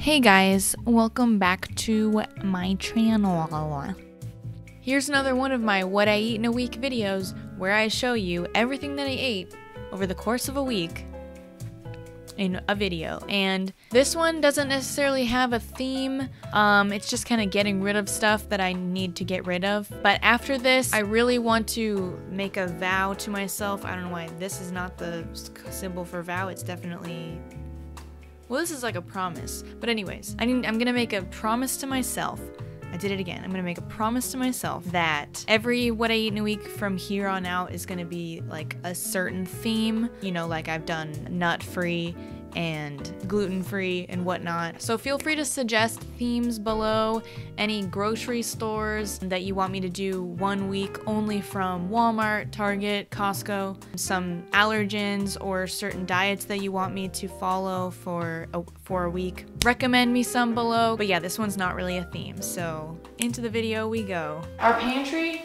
Hey guys, welcome back to my channel. Here's another one of my what I eat in a week videos where I show you everything that I ate over the course of a week in a video. And this one doesn't necessarily have a theme. It's just kind of getting rid of stuff that I need to get rid of. But after this, I really want to make a vow to myself. I don't know why this is not the symbol for vow. It's definitely... well, this is like a promise. But anyways, I'm gonna make a promise to myself. I did it again. I'm gonna make a promise to myself that every what I eat in a week from here on out is gonna be like a certain theme. You know, like I've done nut-free and gluten-free and whatnot. So feel free to suggest themes below, any grocery stores that you want me to do 1 week only from Walmart, Target, Costco, some allergens or certain diets that you want me to follow for a week. Recommend me some below, but yeah, this one's not really a theme, so into the video we go. Our pantry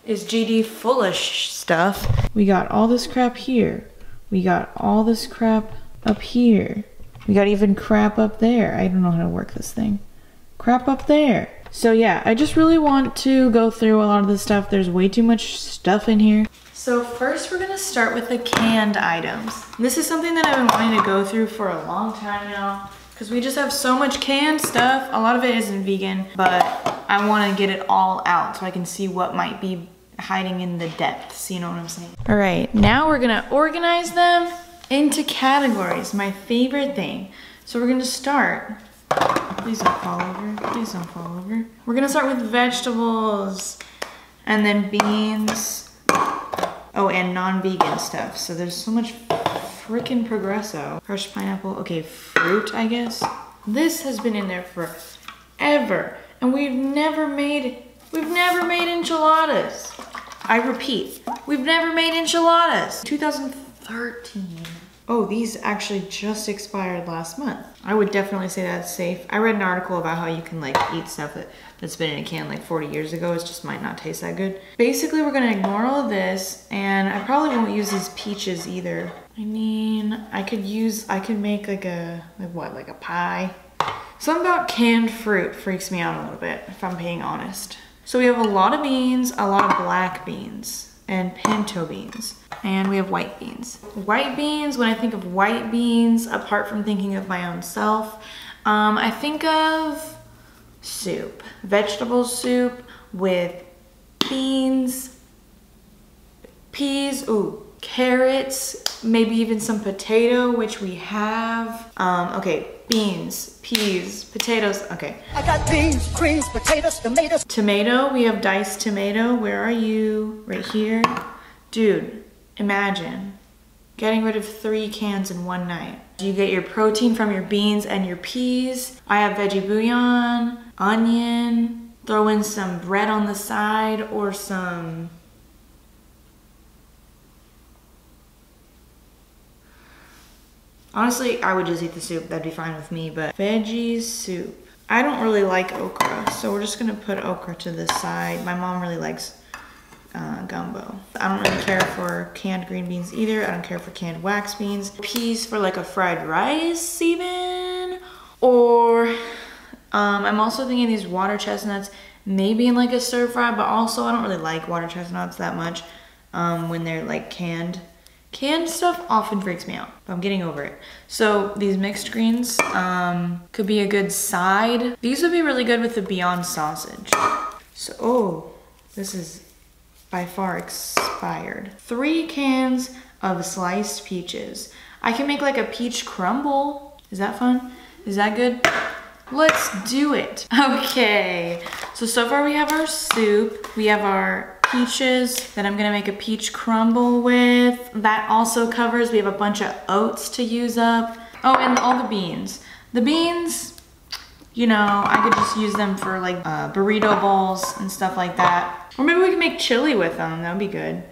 is GD full of stuff. We got all this crap here. We got all this crap up here. We got even crap up there. I don't know how to work this thing. Crap up there. So yeah, I just really want to go through a lot of this stuff. There's way too much stuff in here. So first we're gonna start with the canned items. This is something that I've been wanting to go through for a long time now because we just have so much canned stuff. A lot of it isn't vegan, but I wanna get it all out so I can see what might be hiding in the depths, you know what I'm saying? All right, now we're gonna organize them into categories, my favorite thing. So we're gonna start, please don't fall over, please don't fall over. We're gonna start with vegetables and then beans. Oh, and non-vegan stuff. So there's so much freaking Progresso. Crushed pineapple, okay, fruit, I guess. This has been in there forever and we've never made enchiladas. I repeat, we've never made enchiladas. 2013. Oh, these actually just expired last month. I would definitely say that's safe. I read an article about how you can like eat stuff that's been in a can like 40 years ago. It just might not taste that good. Basically, we're gonna ignore all of this, and I probably won't use these peaches either. I mean, I could make like a pie. Something about canned fruit freaks me out a little bit, if I'm being honest. So we have a lot of beans, a lot of black beans, and pinto beans. And we have white beans. White beans, when I think of white beans, apart from thinking of my own self, I think of soup. Vegetable soup with beans, peas, ooh, carrots, maybe even some potato, which we have. Okay, beans, peas, potatoes, okay. I got beans, greens, potatoes, tomatoes. Tomato, we have diced tomato. Where are you? Right here. Dude, imagine getting rid of 3 cans in one night. You get your protein from your beans and your peas. I have veggie bouillon, onion, throw in some bread on the side or some... honestly, I would just eat the soup. That'd be fine with me, but veggie soup. I don't really like okra, so we're just gonna put okra to the side. My mom really likes gumbo. I don't really care for canned green beans either. I don't care for canned wax beans. Peas for like a fried rice even. Or I'm also thinking these water chestnuts, maybe in like a stir fry, but also I don't really like water chestnuts that much when they're like canned. Canned stuff often freaks me out, but I'm getting over it. So these mixed greens could be a good side. These would be really good with the Beyond sausage. So, oh, this is by far expired. 3 cans of sliced peaches. I can make like a peach crumble. Is that fun? Is that good? Let's do it. Okay, so far we have our soup. We have our peaches that I'm gonna make a peach crumble with. That also covers, we have a bunch of oats to use up. Oh, and all the beans. The beans, you know, I could just use them for like burrito bowls and stuff like that. Or maybe we can make chili with them, that would be good.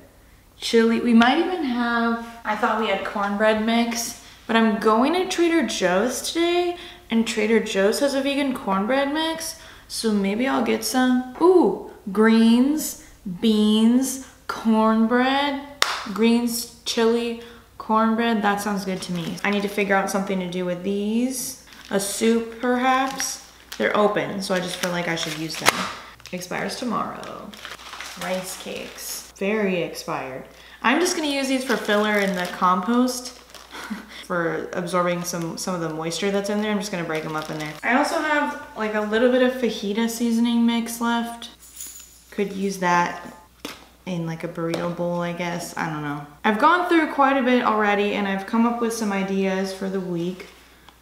Chili, we might even have, I thought we had cornbread mix, but I'm going to Trader Joe's today, and Trader Joe's has a vegan cornbread mix, so maybe I'll get some. Ooh, greens, beans, cornbread, greens, chili, cornbread, that sounds good to me. I need to figure out something to do with these. a soup perhaps. They're open, so I just feel like I should use them. Expires tomorrow. Rice cakes, very expired. I'm just gonna use these for filler in the compost for absorbing some of the moisture that's in there. I'm just gonna break them up in there. I also have like a little bit of fajita seasoning mix left. Could use that in like a burrito bowl, I guess. I don't know. I've gone through quite a bit already and I've come up with some ideas for the week.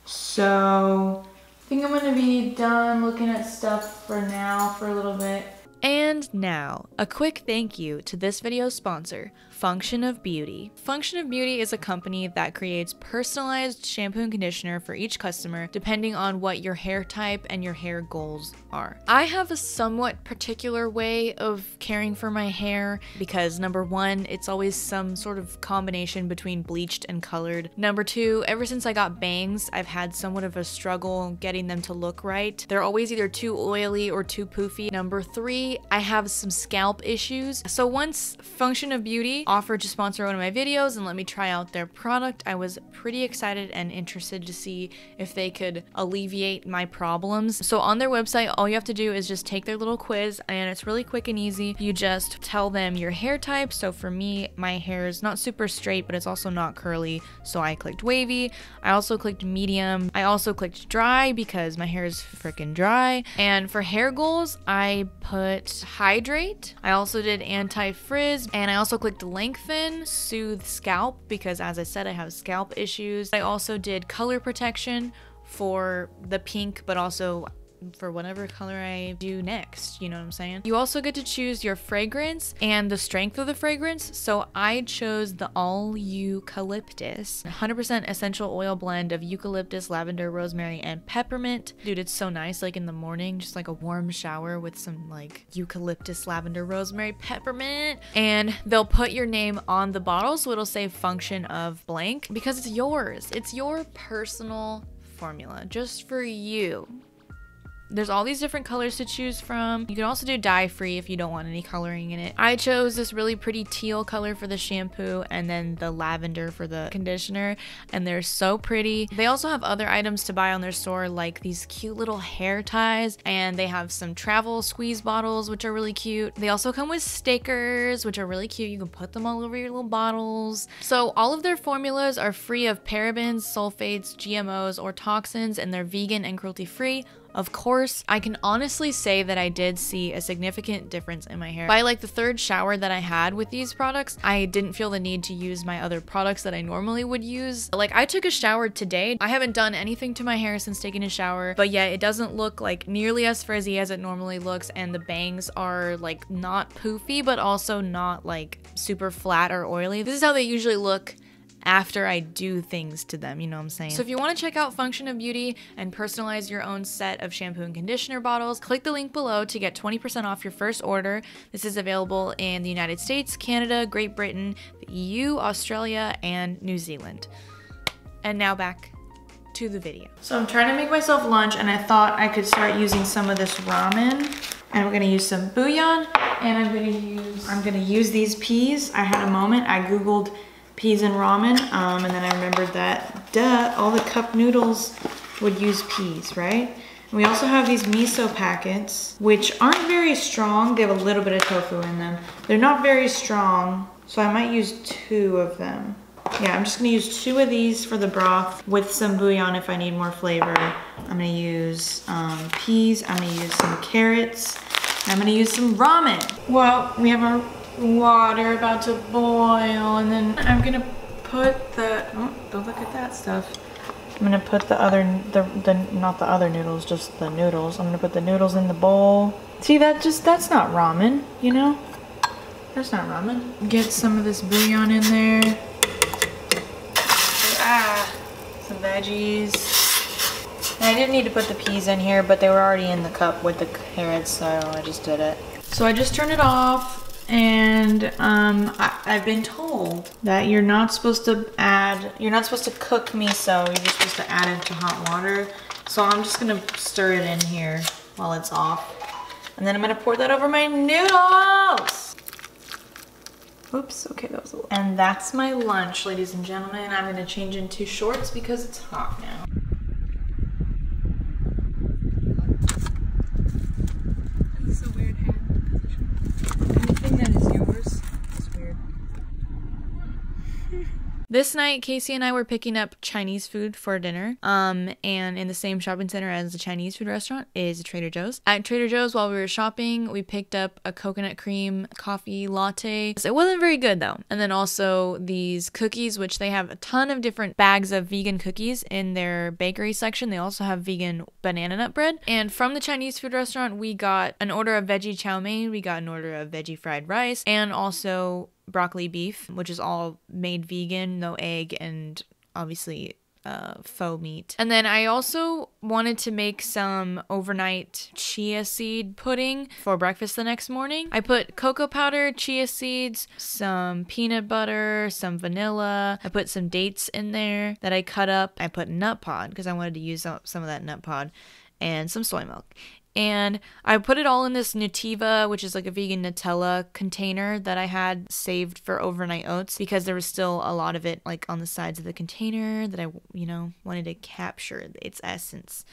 So I think I'm gonna be done looking at stuff for now for a little bit. And now, a quick thank you to this video's sponsor, Function of Beauty. Function of Beauty is a company that creates personalized shampoo and conditioner for each customer depending on what your hair type and your hair goals are. I have a somewhat particular way of caring for my hair because number one, it's always some sort of combination between bleached and colored. Number two, ever since I got bangs, I've had somewhat of a struggle getting them to look right. They're always either too oily or too poofy. Number three, I have some scalp issues. So once Function of Beauty offered to sponsor one of my videos and let me try out their product, I was pretty excited and interested to see if they could alleviate my problems. So on their website, all you have to do is just take their little quiz and it's really quick and easy. You just tell them your hair type. So for me, my hair is not super straight, but it's also not curly. So I clicked wavy. I also clicked medium. I also clicked dry because my hair is freaking dry. And for hair goals, I put hydrate. I also did anti-frizz and I also clicked lengthen, soothe scalp because as I said, I have scalp issues. I also did color protection for the pink, but also for whatever color I do next, you know what I'm saying? You also get to choose your fragrance and the strength of the fragrance. So I chose the all eucalyptus, 100% essential oil blend of eucalyptus, lavender, rosemary, and peppermint. Dude, it's so nice, like in the morning, just like a warm shower with some like eucalyptus, lavender, rosemary, peppermint. And they'll put your name on the bottle, so it'll say function of blank because it's yours. It's your personal formula, just for you. There's all these different colors to choose from. You can also do dye-free if you don't want any coloring in it. I chose this really pretty teal color for the shampoo and then the lavender for the conditioner, and they're so pretty. They also have other items to buy on their store, like these cute little hair ties, and they have some travel squeeze bottles, which are really cute. They also come with stickers, which are really cute. You can put them all over your little bottles. So all of their formulas are free of parabens, sulfates, GMOs, or toxins, and they're vegan and cruelty-free. Of course, I can honestly say that I did see a significant difference in my hair. By like the third shower that I had with these products, I didn't feel the need to use my other products that I normally would use. Like I took a shower today. I haven't done anything to my hair since taking a shower, but yeah, it doesn't look like nearly as frizzy as it normally looks, and the bangs are like not poofy, but also not like super flat or oily. This is how they usually look after I do things to them, you know what I'm saying? So if you want to check out Function of Beauty and personalize your own set of shampoo and conditioner bottles, click the link below to get 20% off your first order. This is available in the United States, Canada, Great Britain, the EU, Australia, and New Zealand. And now back to the video. So I'm trying to make myself lunch and I thought I could start using some of this ramen. And we're gonna use some bouillon, and I'm gonna use these peas. I had a moment, I Googled peas and ramen, and then I remembered that, duh, all the cup noodles would use peas, right? And we also have these miso packets, which aren't very strong. They have a little bit of tofu in them. They're not very strong, so I might use 2 of them. Yeah, I'm just gonna use 2 of these for the broth with some bouillon if I need more flavor. I'm gonna use peas, I'm gonna use some carrots, and I'm gonna use some ramen. Well, we have our water about to boil, and then I'm gonna put the, oh, don't look at that stuff. I'm gonna put the other, not the other noodles, just the noodles. I'm gonna put the noodles in the bowl. See, that's not ramen, you know? That's not ramen. Get some of this bouillon in there. Some veggies. And I didn't need to put the peas in here, but they were already in the cup with the carrots, so I just did it. So I just turned it off. And I've been told that you're not supposed to cook miso, you're just supposed to add it to hot water. So I'm just gonna stir it in here while it's off. And then I'm gonna pour that over my noodles. Oops, okay, that was a little. And that's my lunch, ladies and gentlemen. I'm gonna change into shorts because it's hot now. This night, Casey and I were picking up Chinese food for dinner. And in the same shopping center as the Chinese food restaurant is Trader Joe's. At Trader Joe's, while we were shopping, we picked up a coconut cream coffee latte. It wasn't very good though. And then also these cookies, which they have a ton of different bags of vegan cookies in their bakery section. They also have vegan banana nut bread. And from the Chinese food restaurant, we got an order of veggie chow mein, we got an order of veggie fried rice, and also broccoli beef, which is all made vegan, no egg, and obviously faux meat. And then I also wanted to make some overnight chia seed pudding for breakfast the next morning. I put cocoa powder, chia seeds, some peanut butter, some vanilla. I put some dates in there that I cut up. I put nut pod because I wanted to use some of that nut pod, and some soy milk. And I put it all in this Nutiva, which is like a vegan Nutella container that I had saved for overnight oats, because there was still a lot of it like on the sides of the container that I, wanted to capture its essence.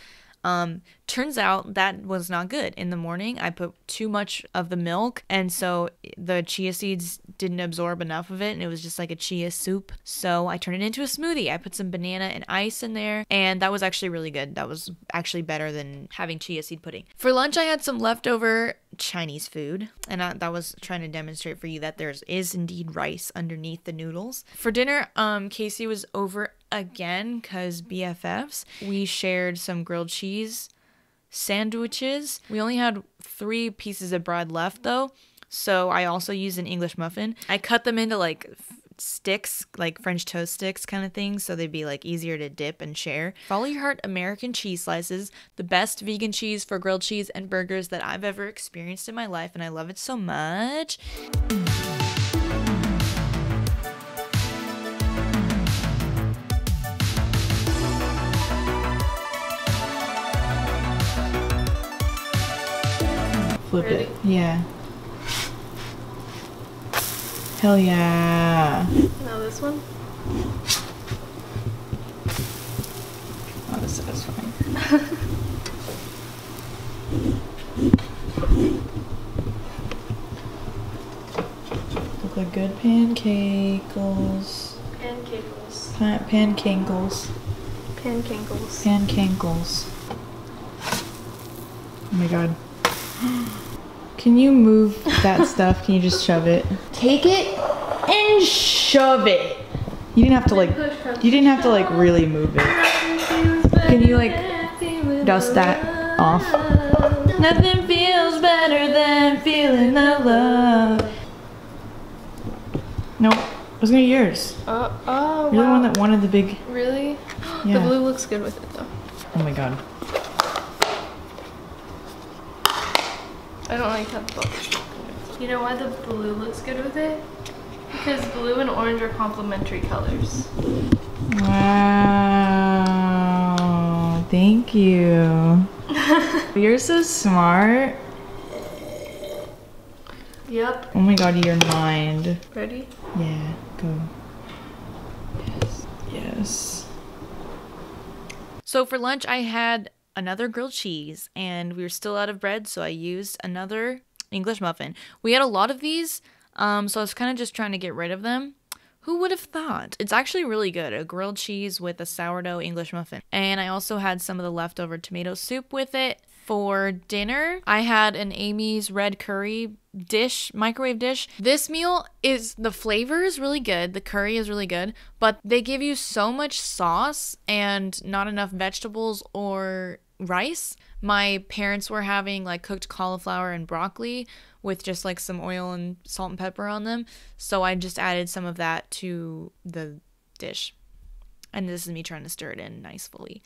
Turns out that was not good. In the morning, I put too much of the milk, and so the chia seeds didn't absorb enough of it, and it was just like a chia soup. So I turned it into a smoothie. I put some banana and ice in there, and that was actually really good. That was actually better than having chia seed pudding. For lunch, I had some leftover Chinese food, and that was trying to demonstrate for you that there is indeed rice underneath the noodles. For dinner, Casey was over again because BFFs. We shared some grilled cheese sandwiches. We only had 3 pieces of bread left though, so I also used an English muffin. I cut them into like sticks, like French toast sticks kind of thing, so they'd be like easier to dip and share. Follow your heart American cheese slices, the best vegan cheese for grilled cheese and burgers that I've ever experienced in my life, and I love it so much. Flip it. Yeah. Hell yeah. Now this one? Oh, this is fine. Look like good pancakes. Pancakes. Pancakes. Pancakes. Pancakes. Oh my god. Can you move that stuff? Can you just shove it? Take it and shove it. You didn't have to like really move it. Can you like dust that off? Nothing feels better than feeling the love. No, it was gonna be yours. Oh, You're the one that wanted the big. Really? Yeah. The blue looks good with it though. Oh my god. I don't like how the book. You know why the blue looks good with it? Because blue and orange are complementary colors. Wow. Thank you. You're so smart. Yep. Oh my god, your mind. Ready? Yeah, go. Yes. Yes. So for lunch, I had another grilled cheese, and we were still out of bread, so I used another English muffin. We had a lot of these, so I was kind of just trying to get rid of them. Who would have thought? It's actually really good, a grilled cheese with a sourdough English muffin. And I also had some of the leftover tomato soup with it. For dinner, I had an Amy's red curry dish, microwave dish. This meal the flavor is really good, the curry is really good, but they give you so much sauce and not enough vegetables or rice. My parents were having like cooked cauliflower and broccoli with just like some oil and salt and pepper on them, so I just added some of that to the dish. And this is me trying to stir it in nicely.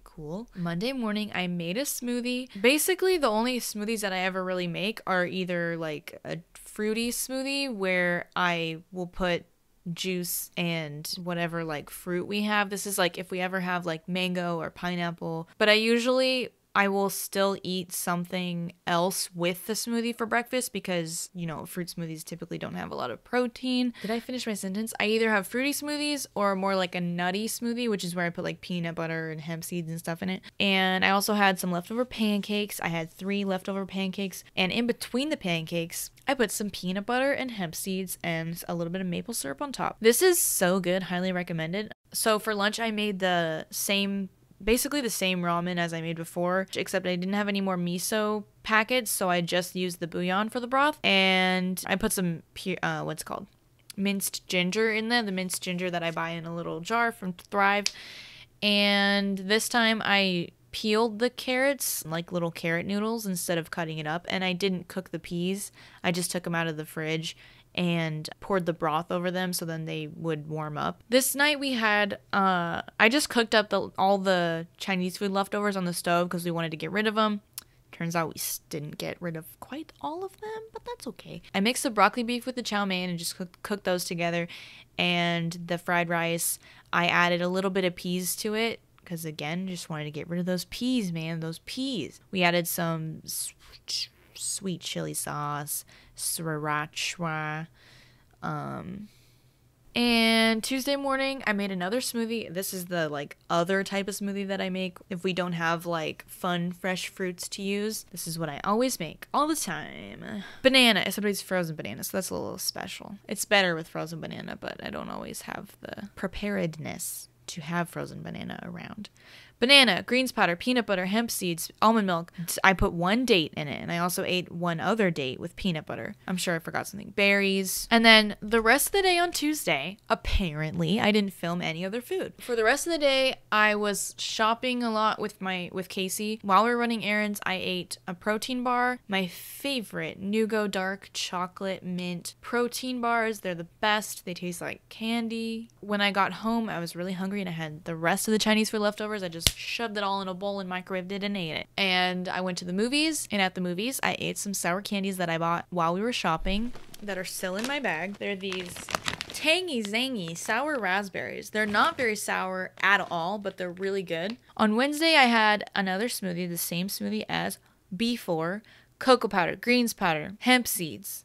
Cool. Monday morning, I made a smoothie. Basically, the only smoothies that I ever really make are either like a fruity smoothie where I will put juice and whatever like fruit we have. This is like if we ever have like mango or pineapple. But I usually I will still eat something else with the smoothie for breakfast because, you know, fruit smoothies typically don't have a lot of protein. Did I finish my sentence? I either have fruity smoothies or more like a nutty smoothie, which is where I put like peanut butter and hemp seeds and stuff in it. And I also had some leftover pancakes. I had 3 leftover pancakes, and in between the pancakes, I put some peanut butter and hemp seeds and a little bit of maple syrup on top. This is so good, highly recommended. So for lunch, I made basically the same ramen as I made before, except I didn't have any more miso packets, so I just used the bouillon for the broth, and I put some minced ginger in there, the minced ginger that I buy in a little jar from Thrive. And this time I peeled the carrots like little carrot noodles instead of cutting it up, and I didn't cook the peas. I just took them out of the fridge and poured the broth over them so then they would warm up. This night we had, I just cooked up all the Chinese food leftovers on the stove because we wanted to get rid of them. Turns out we didn't get rid of quite all of them, but that's okay. I mixed the broccoli beef with the chow mein and just cooked those together. And the fried rice, I added a little bit of peas to it because, again, just wanted to get rid of those peas, man, those peas. We added some sweet chili sauce, sriracha, and Tuesday morning I made another smoothie. This is the like other type of smoothie that I make if we don't have like fun fresh fruits to use. This is what I always make all the time. Banana, somebody's frozen banana, so that's a little special. It's better with frozen banana, but I don't always have the preparedness to have frozen banana around. Banana, greens powder, peanut butter, hemp seeds, almond milk. I put 1 date in it, and I also ate 1 other date with peanut butter. I'm sure I forgot something. Berries. And then the rest of the day on Tuesday, apparently, I didn't film any other food. For the rest of the day, I was shopping a lot with Casey. While we were running errands, I ate a protein bar. My favorite Nugo dark chocolate mint protein bars. They're the best. They taste like candy. When I got home, I was really hungry, and I had the rest of the Chinese food leftovers. I just shoved it all in a bowl and microwaved it and ate it. And I went to the movies, and at the movies I ate some sour candies that I bought while we were shopping that are still in my bag. They're these tangy zangy sour raspberries. They're not very sour at all, but they're really good. On Wednesday I had another smoothie, the same smoothie as before. Cocoa powder, greens powder, hemp seeds,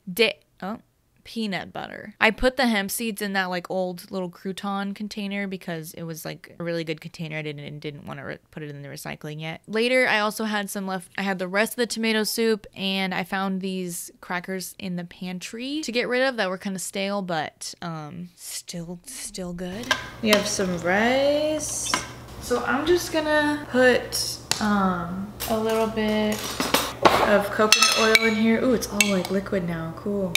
peanut butter. I put the hemp seeds in that like old little crouton container because it was like a really good container. I didn't want to put it in the recycling yet. Later, I also had some left. I had the rest of the tomato soup, and I found these crackers in the pantry to get rid of that were kind of stale, but still good. We have some rice. So I'm just gonna put a little bit of coconut oil in here. Ooh, it's all like liquid now. Cool.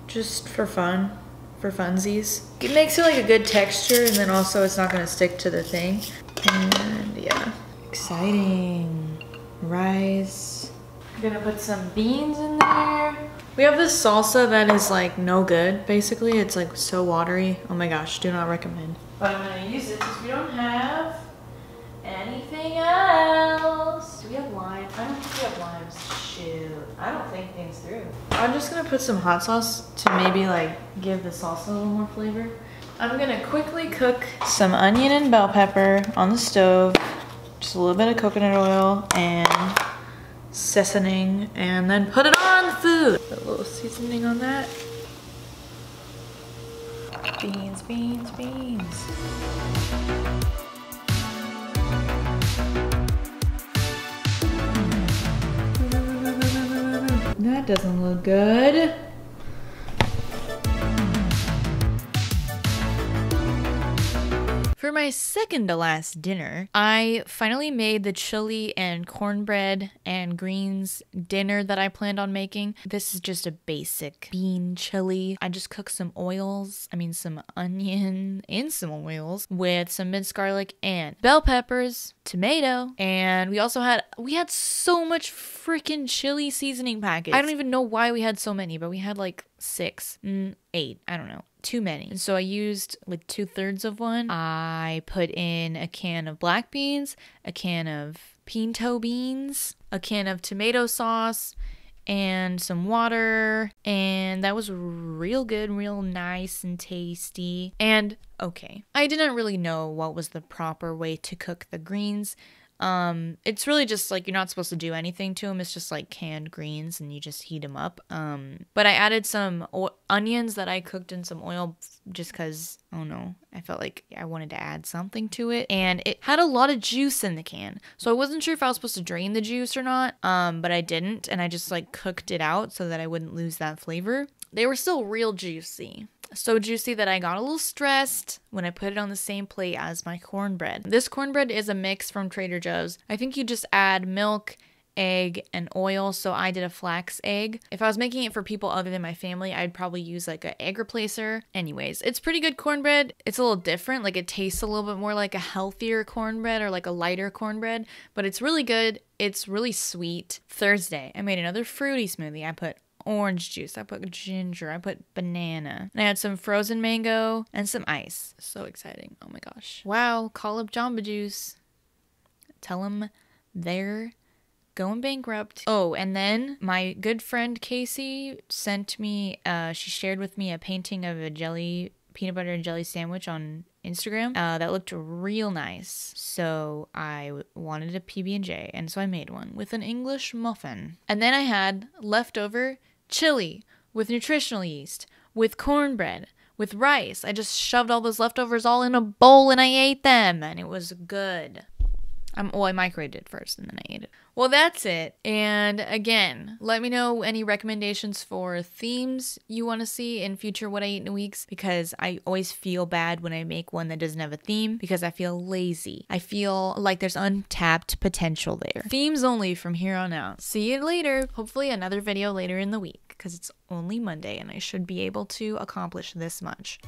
Just for fun, for funsies. It makes it like a good texture, and then also it's not gonna stick to the thing. And yeah, exciting. Rice. I'm gonna put some beans in there. We have this salsa that is like no good, basically. It's like so watery. Oh my gosh, do not recommend. But I'm gonna use it because we don't have anything else. Do we have lime? I don't think we have limes. Shoot, I don't think things through. I'm just gonna put some hot sauce to maybe like give the salsa a little more flavor. I'm gonna quickly cook some onion and bell pepper on the stove. Just a little bit of coconut oil and seasoning, and then put it on the food. Put a little seasoning on that. Beans, beans, beans. That doesn't look good. For my second to last dinner, I finally made the chili and cornbread and greens dinner that I planned on making. This is just a basic bean chili. I just cooked some some onion in some oils with some minced garlic and bell peppers, tomato, and we had so much freaking chili seasoning packets. I don't even know why we had so many, but we had like 6, 8, I don't know. Too many. And so I used like 2/3 of one. I put in a can of black beans, a can of pinto beans, a can of tomato sauce, and some water. And that was real good, real nice and tasty. And okay, I didn't really know what was the proper way to cook the greens. It's really just like, you're not supposed to do anything to them. It's just like canned greens and you just heat them up. But I added some onions that I cooked in some oil just because, I don't know, I felt like I wanted to add something to it. And it had a lot of juice in the can. So I wasn't sure if I was supposed to drain the juice or not, but I didn't. And I just like cooked it out so that I wouldn't lose that flavor. They were still real juicy. So juicy that I got a little stressed when I put it on the same plate as my cornbread. This cornbread is a mix from Trader Joe's. I think you just add milk, egg, and oil, so I did a flax egg. If I was making it for people other than my family, I'd probably use like an egg replacer. Anyways, it's pretty good cornbread. It's a little different, like it tastes a little bit more like a healthier cornbread or like a lighter cornbread, but it's really good. It's really sweet. Thursday, I made another fruity smoothie. I put orange juice, I put ginger, I put banana, and I had some frozen mango and some ice. So exciting. Oh my gosh. Wow, call up Jamba Juice. Tell them they're going bankrupt. Oh, and then my good friend Casey sent me, she shared with me a painting of a peanut butter and jelly sandwich on Instagram that looked real nice. So I wanted a PB&J, and so I made one with an English muffin. And then I had leftover chili with nutritional yeast, with cornbread, with rice. I just shoved all those leftovers all in a bowl and I ate them, and it was good. Well, I microwaved it first and then I ate it. Well, that's it. And again, let me know any recommendations for themes you want to see in future What I Eat in Weeks, because I always feel bad when I make one that doesn't have a theme because I feel lazy. I feel like there's untapped potential there. Themes only from here on out. See you later. Hopefully another video later in the week because it's only Monday and I should be able to accomplish this much.